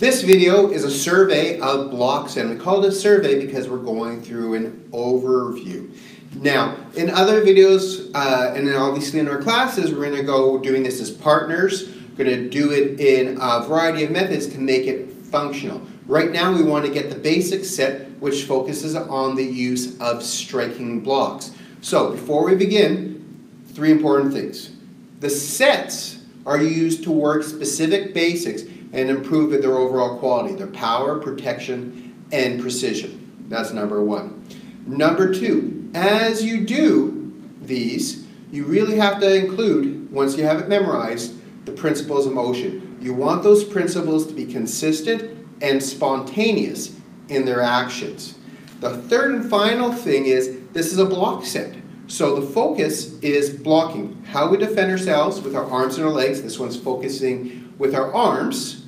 This video is a survey of blocks, and we call it a survey because we're going through an overview. Now, in other videos, and then obviously in our classes, we're going to go doing this as partners. We're going to do it in a variety of methods to make it functional. Right now, we want to get the basic set, which focuses on the use of striking blocks. So, before we begin, 3 important things. The sets are used to work specific basics and improve their overall quality, their power, protection, and precision. That's number 1. Number 2, as you do these, you really have to include, once you have it memorized, the principles of motion. You want those principles to be consistent and spontaneous in their actions. The third and final thing is, this is a block set. So the focus is blocking. How we defend ourselves with our arms and our legs. This one's focusing with our arms.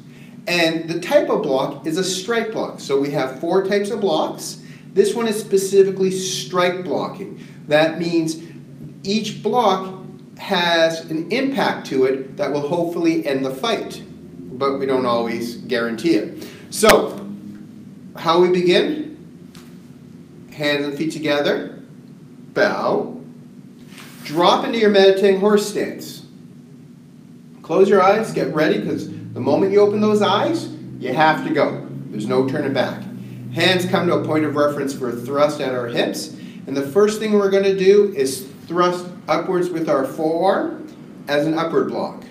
And the type of block is a strike block. So we have 4 types of blocks. This one is specifically strike blocking. That means each block has an impact to it that will hopefully end the fight. But we don't always guarantee it. So, how we begin? Hands and feet together. Bow. Drop into your meditating horse stance. Close your eyes, get ready, because the moment you open those eyes, you have to go. There's no turning back. Hands come to a point of reference for a thrust at our hips. And the first thing we're going to do is thrust upwards with our forearm as an upward block.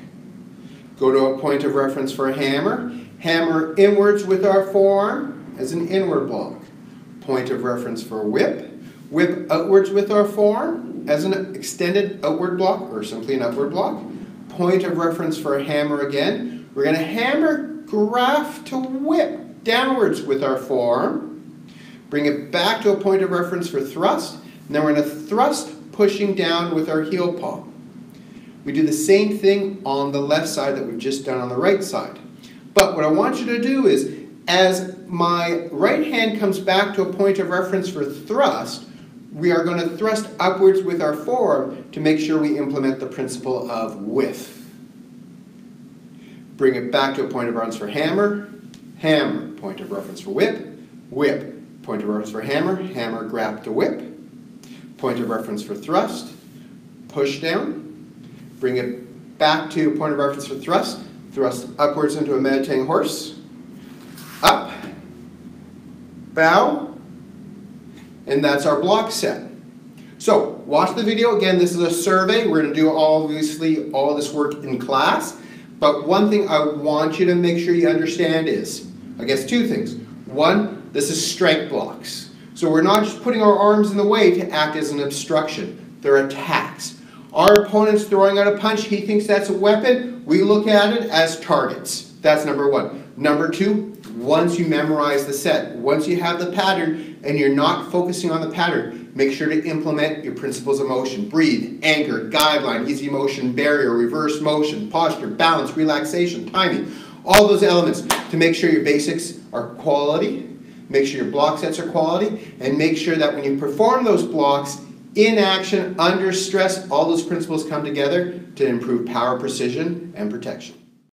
Go to a point of reference for a hammer. Hammer inwards with our forearm as an inward block. Point of reference for a whip. Whip outwards with our forearm as an extended outward block or simply an upward block. Point of reference for a hammer again. We're going to hammer, graft to whip downwards with our forearm. Bring it back to a point of reference for thrust. And then we're going to thrust pushing down with our heel paw. We do the same thing on the left side that we've just done on the right side. But what I want you to do is, as my right hand comes back to a point of reference for thrust, we are going to thrust upwards with our forearm to make sure we implement the principle of width. Bring it back to a point of reference for hammer, hammer, point of reference for whip, whip, point of reference for hammer, hammer, grab to whip, point of reference for thrust, push down, bring it back to a point of reference for thrust, thrust upwards into a meditating horse, up, bow, and that's our block set. So, watch the video. Again, this is a survey. We're going to do obviously all this work in class. But one thing I want you to make sure you understand is, I guess 2 things. 1, this is strike blocks. So we're not just putting our arms in the way to act as an obstruction. They're attacks. Our opponent's throwing out a punch. He thinks that's a weapon. We look at it as targets. That's number 1. Number 2, once you memorize the set, once you have the pattern and you're not focusing on the pattern, make sure to implement your principles of motion. Breathe, anchor, guideline, easy motion, barrier, reverse motion, posture, balance, relaxation, timing. All those elements to make sure your basics are quality, make sure your block sets are quality, and make sure that when you perform those blocks in action, under stress, all those principles come together to improve power, precision, and protection.